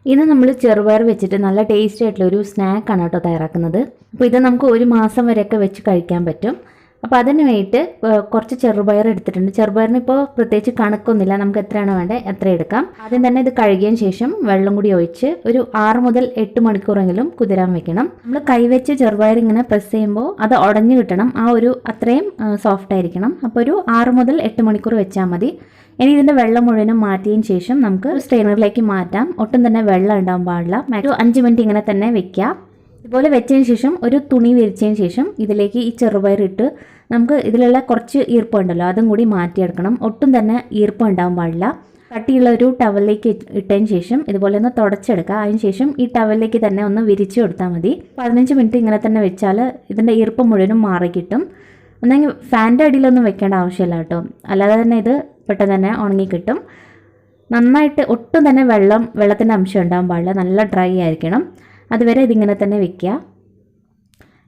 ഇന്ന് നമ്മൾ ചെറുപയർ വെച്ചിട്ട് നല്ല ടേസ്റ്റി ആയിട്ടുള്ള ഒരു സ്നാക്കാണ് കേട്ടോ തയ്യാറാക്കുന്നത്. അപ്പോൾ ഇത് നമുക്ക് ഒരു മാസം വരെയൊക്കെ വെച്ച് കഴിക്കാൻ പറ്റും. അപ്പോൾ അതിന് വേണ്ടിയിട്ട് കുറച്ച് ചെറുപയർ എടുത്തിട്ടുണ്ട്. ചെറുപയറിന് ഇപ്പോൾ പ്രത്യേകിച്ച് കണക്കൊന്നുമില്ല, നമുക്ക് എത്രയാണ് വേണ്ടത് എത്ര എടുക്കാം. ആദ്യം തന്നെ ഇത് കഴുകിയതിന് ശേഷം വെള്ളം കൂടി ഒഴിച്ച് ഒരു 6 മുതൽ 8 മണിക്കൂറെങ്കിലും കുതിരാൻ വെക്കണം. നമ്മൾ കൈവച്ച് ചെറുപയർ ഇങ്ങനെ പ്രസ് ചെയ്യുമ്പോൾ അത് ഉടഞ്ഞു കിട്ടണം, ആ ഒരു അത്രയും സോഫ്റ്റ് ആയിരിക്കണം. അപ്പോൾ ഒരു 6 മുതൽ 8 മണിക്കൂർ വെച്ചാൽ മതി. ഇനി ഇതിൻ്റെ വെള്ളം മുഴുവനും മാറ്റിയതിന് ശേഷം നമുക്ക് സ്ട്രെയിനറിലേക്ക് മാറ്റാം. ഒട്ടും തന്നെ വെള്ളം ഉണ്ടാകാൻ പാടില്ല. ഒരു 5 മിനിറ്റ് ഇങ്ങനെ തന്നെ വെക്കാം. ഇതുപോലെ വെച്ചതിന് ശേഷം ഒരു തുണി വിരിച്ചതിന് ശേഷം ഇതിലേക്ക് ഈ ചെറുപയർ ഇട്ട് നമുക്ക് ഇതിലുള്ള കുറച്ച് ഈർപ്പമുണ്ടല്ലോ അതും കൂടി മാറ്റിയെടുക്കണം. ഒട്ടും തന്നെ ഈർപ്പം ഉണ്ടാകാൻ പാടില്ല. കട്ടിയുള്ള ഒരു ടവലിലേക്ക് ഇട്ടതിന് ശേഷം ഇതുപോലെ ഒന്ന് തുടച്ചെടുക്കുക. അതിന് ശേഷം ഈ ടവലിലേക്ക് തന്നെ ഒന്ന് വിരിച്ചു കൊടുത്താൽ മതി. 15 മിനിറ്റ് ഇങ്ങനെ തന്നെ വെച്ചാൽ ഇതിൻ്റെ ഈർപ്പം മുഴുവനും മാറി കിട്ടും. ഒന്നെങ്കിൽ ഫാൻ്റെ അടിയിലൊന്നും വെക്കേണ്ട ആവശ്യമില്ല കേട്ടോ, അല്ലാതെ തന്നെ ഇത് പെട്ടെന്ന് തന്നെ ഉണങ്ങി കിട്ടും. നന്നായിട്ട് ഒട്ടും തന്നെ വെള്ളത്തിൻ്റെ അംശം ഉണ്ടാകാൻ പാടില്ല, നല്ല ഡ്രൈ ആയിരിക്കണം. അതുവരെ ഇതിങ്ങനെ തന്നെ വെക്കുക.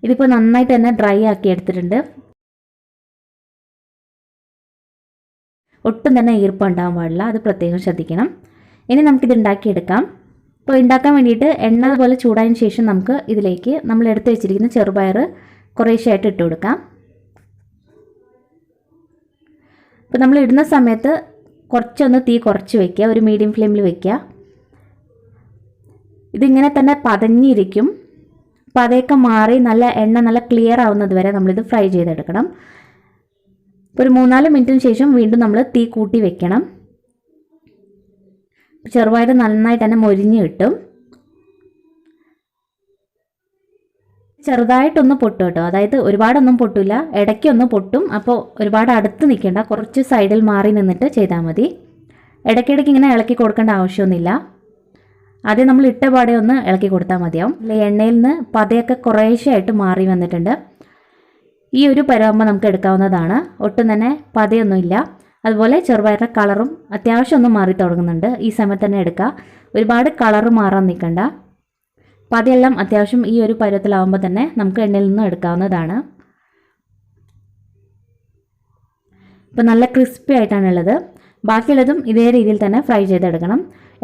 ഇതിപ്പോൾ നന്നായിട്ട് തന്നെ ഡ്രൈ ആക്കി എടുത്തിട്ടുണ്ട്. ഒട്ടും തന്നെ ഈർപ്പം ഉണ്ടാകാൻ പാടില്ല, അത് പ്രത്യേകം ശ്രദ്ധിക്കണം. ഇനി നമുക്കിത് ഉണ്ടാക്കിയെടുക്കാം. അപ്പോൾ ഉണ്ടാക്കാൻ വേണ്ടിയിട്ട് എണ്ണ പോലെ ചൂടായതിന് ശേഷം നമുക്ക് ഇതിലേക്ക് നമ്മൾ എടുത്ത് വെച്ചിരിക്കുന്ന ചെറുപയർ കുറേശ്ശായിട്ട് ഇട്ട് കൊടുക്കാം. അപ്പോൾ നമ്മൾ ഇടുന്ന സമയത്ത് കുറച്ചൊന്ന് തീ കുറച്ച് വയ്ക്കുക, ഒരു മീഡിയം ഫ്ലെയിമിൽ വയ്ക്കുക. ഇതിങ്ങനെ തന്നെ പതഞ്ഞിരിക്കും. പതയൊക്കെ മാറി നല്ല എണ്ണ നല്ല ക്ലിയർ ആവുന്നത് വരെ നമ്മളിത് ഫ്രൈ ചെയ്തെടുക്കണം. ഒരു 3-4 മിനിറ്റിന് ശേഷം വീണ്ടും നമ്മൾ തീ കൂട്ടി വെക്കണം. ചെറുപയർ നന്നായിട്ട് തന്നെ മൊരിഞ്ഞ് കിട്ടും. ചെറുതായിട്ടൊന്ന് പൊട്ടും കേട്ടോ, അതായത് ഒരുപാടൊന്നും പൊട്ടില്ല, ഇടയ്ക്കൊന്ന് പൊട്ടും. അപ്പോൾ ഒരുപാട് അടുത്ത് നിൽക്കേണ്ട, കുറച്ച് സൈഡിൽ മാറി നിന്നിട്ട് ചെയ്താൽ മതി. ഇടയ്ക്കിടയ്ക്ക് ഇങ്ങനെ ഇളക്കി കൊടുക്കേണ്ട ആവശ്യമൊന്നുമില്ല. ആദ്യം നമ്മൾ ഇട്ട പാടെ ഒന്ന് ഇളക്കി കൊടുത്താൽ മതിയാവും. എണ്ണയിൽ നിന്ന് പതയൊക്കെ കുറേശ്ശായിട്ട് മാറി വന്നിട്ടുണ്ട്. ഈ ഒരു പരുവാകുമ്പോൾ നമുക്ക് എടുക്കാവുന്നതാണ്. ഒട്ടും തന്നെ പതയൊന്നുമില്ല. അതുപോലെ ചെറുപയറിൻ്റെ കളറും അത്യാവശ്യം ഒന്ന് മാറി തുടങ്ങുന്നുണ്ട്. ഈ സമയത്ത് തന്നെ എടുക്കുക, ഒരുപാട് കളറ് മാറാൻ നിൽക്കണ്ട. പതയെല്ലാം അത്യാവശ്യം ഈ ഒരു പരുവത്തിലാവുമ്പോൾ തന്നെ നമുക്ക് എണ്ണയിൽ നിന്നും എടുക്കാവുന്നതാണ്. ഇപ്പോൾ നല്ല ക്രിസ്പി ആയിട്ടാണുള്ളത്. ബാക്കിയുള്ളതും ഇതേ രീതിയിൽ തന്നെ ഫ്രൈ ചെയ്തെടുക്കണം.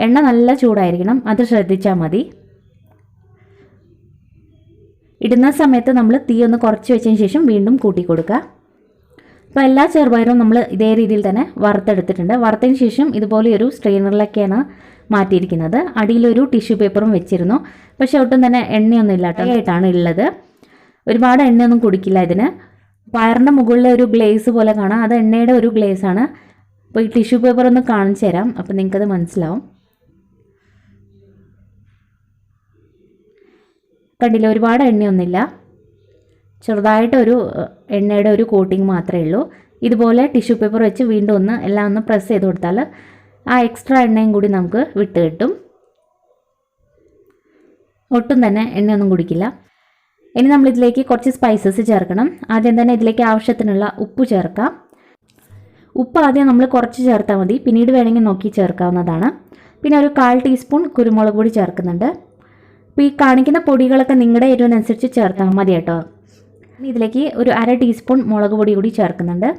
എണ്ണ നല്ല ചൂടായിരിക്കണം, അത് ശ്രദ്ധിച്ചാൽ മതി. ഇടുന്ന സമയത്ത് നമ്മൾ തീ ഒന്ന് കുറച്ച് വെച്ചതിന് ശേഷം വീണ്ടും കൂട്ടി കൊടുക്കുക. അപ്പോൾ എല്ലാ ചെറുപയറും നമ്മൾ ഇതേ രീതിയിൽ തന്നെ വറുത്തെടുത്തിട്ടുണ്ട്. വറുത്തതിന് ശേഷം ഇതുപോലെ ഒരു സ്ട്രെയിനറിലേക്കാണ് മാറ്റിയിരിക്കുന്നത്. അടിയിലൊരു ടിഷ്യൂ പേപ്പറും വെച്ചിരുന്നു, പക്ഷേ ഒട്ടും തന്നെ എണ്ണയൊന്നും ഇല്ലാട്ടോ ആയിട്ടാണ് ഉള്ളത്. ഒരുപാട് എണ്ണയൊന്നും കുടിക്കില്ല ഇതിന്. പയറിൻ്റെ മുകളിൽ ഒരു ഗ്ലേസ് പോലെ കാണാം, അത് എണ്ണയുടെ ഒരു ഗ്ലേസാണ്. അപ്പോൾ ഈ ടിഷ്യൂ പേപ്പർ ഒന്ന് കാണിച്ചു തരാം, അപ്പോൾ നിങ്ങൾക്കത് മനസ്സിലാവും. കണ്ടില്ല, ഒരുപാട് എണ്ണയൊന്നുമില്ല, ചെറുതായിട്ടൊരു എണ്ണയുടെ ഒരു കോട്ടിങ് മാത്രമേ ഉള്ളൂ. ഇതുപോലെ ടിഷ്യൂ പേപ്പർ വെച്ച് വീണ്ടും എല്ലാം ഒന്ന് പ്രസ് ചെയ്ത് കൊടുത്താൽ ആ എക്സ്ട്രാ എണ്ണയും കൂടി നമുക്ക് വിട്ട് കിട്ടും. ഒട്ടും തന്നെ എണ്ണയൊന്നും കുടിക്കില്ല. ഇനി നമ്മളിതിലേക്ക് കുറച്ച് സ്പൈസസ് ചേർക്കണം. ആദ്യം തന്നെ ഇതിലേക്ക് ആവശ്യത്തിനുള്ള ഉപ്പ് ചേർക്കാം. ഉപ്പ് ആദ്യം നമ്മൾ കുറച്ച് ചേർത്താൽ മതി, പിന്നീട് വേണമെങ്കിൽ നോക്കി ചേർക്കാവുന്നതാണ്. പിന്നെ ഒരു 1/4 ടീസ്പൂൺ കുരുമുളക് പൊടി ചേർക്കുന്നുണ്ട്. അപ്പോൾ ഈ കാണിക്കുന്ന പൊടികളൊക്കെ നിങ്ങളുടെ എരിവിനനുസരിച്ച് ചേർത്താൽ മതി കേട്ടോ. ഇനി ഇതിലേക്ക് ഒരു 1/2 ടീസ്പൂൺ മുളക് പൊടി കൂടി ചേർക്കുന്നുണ്ട്.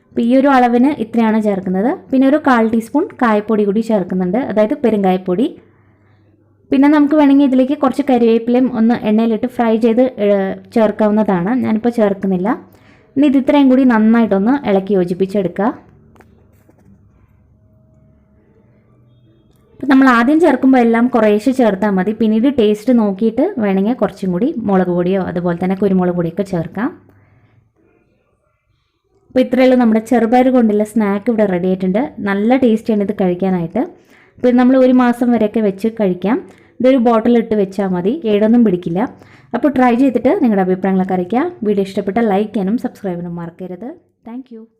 അപ്പോൾ ഈ ഒരു അളവിന് ഇത്രയാണ് ചേർക്കുന്നത്. പിന്നെ ഒരു 1/4 ടീസ്പൂൺ കായപ്പൊടി കൂടി ചേർക്കുന്നുണ്ട്, അതായത് പെരുങ്കായപ്പൊടി. പിന്നെ നമുക്ക് വേണമെങ്കിൽ ഇതിലേക്ക് കുറച്ച് കരിവേപ്പിലയും ഒന്ന് എണ്ണയിലിട്ട് ഫ്രൈ ചെയ്ത് ചേർക്കാവുന്നതാണ്. ഞാനിപ്പോൾ ചേർക്കുന്നില്ല. ഇനി ഇത് ഇത്രയും കൂടി നന്നായിട്ടൊന്ന് ഇളക്കി യോജിപ്പിച്ചെടുക്കുക. അപ്പോൾ നമ്മൾ ആദ്യം ചേർക്കുമ്പോൾ എല്ലാം കുറേശ്ശെ ചേർത്താൽ മതി. പിന്നീട് ടേസ്റ്റ് നോക്കിയിട്ട് വേണമെങ്കിൽ കുറച്ചും കൂടി മുളക് പൊടിയോ അതുപോലെ തന്നെ കുരുമുളക് പൊടിയൊക്കെ ചേർക്കാം. അപ്പോൾ ഇത്രയുള്ളൂ നമ്മുടെ ചെറുപയർ കൊണ്ടുള്ള സ്നാക്ക് ഇവിടെ റെഡി ആയിട്ടുണ്ട്. നല്ല ടേസ്റ്റിയാണ് ഇത് കഴിക്കാനായിട്ട്. അപ്പോൾ നമ്മൾ ഒരു മാസം വരെയൊക്കെ വെച്ച് കഴിക്കാം. ഇതൊരു ബോട്ടിലിട്ട് വെച്ചാൽ മതി, കേടൊന്നും പിടിക്കില്ല. അപ്പോൾ ട്രൈ ചെയ്തിട്ട് നിങ്ങളുടെ അഭിപ്രായങ്ങളൊക്കെ അറിയിക്കുക. വീഡിയോ ഇഷ്ടപ്പെട്ടാൽ ലൈക്ക് ചെയ്യാനും സബ്സ്ക്രൈബ് ചെയ്യാനും മറക്കരുത്. താങ്ക്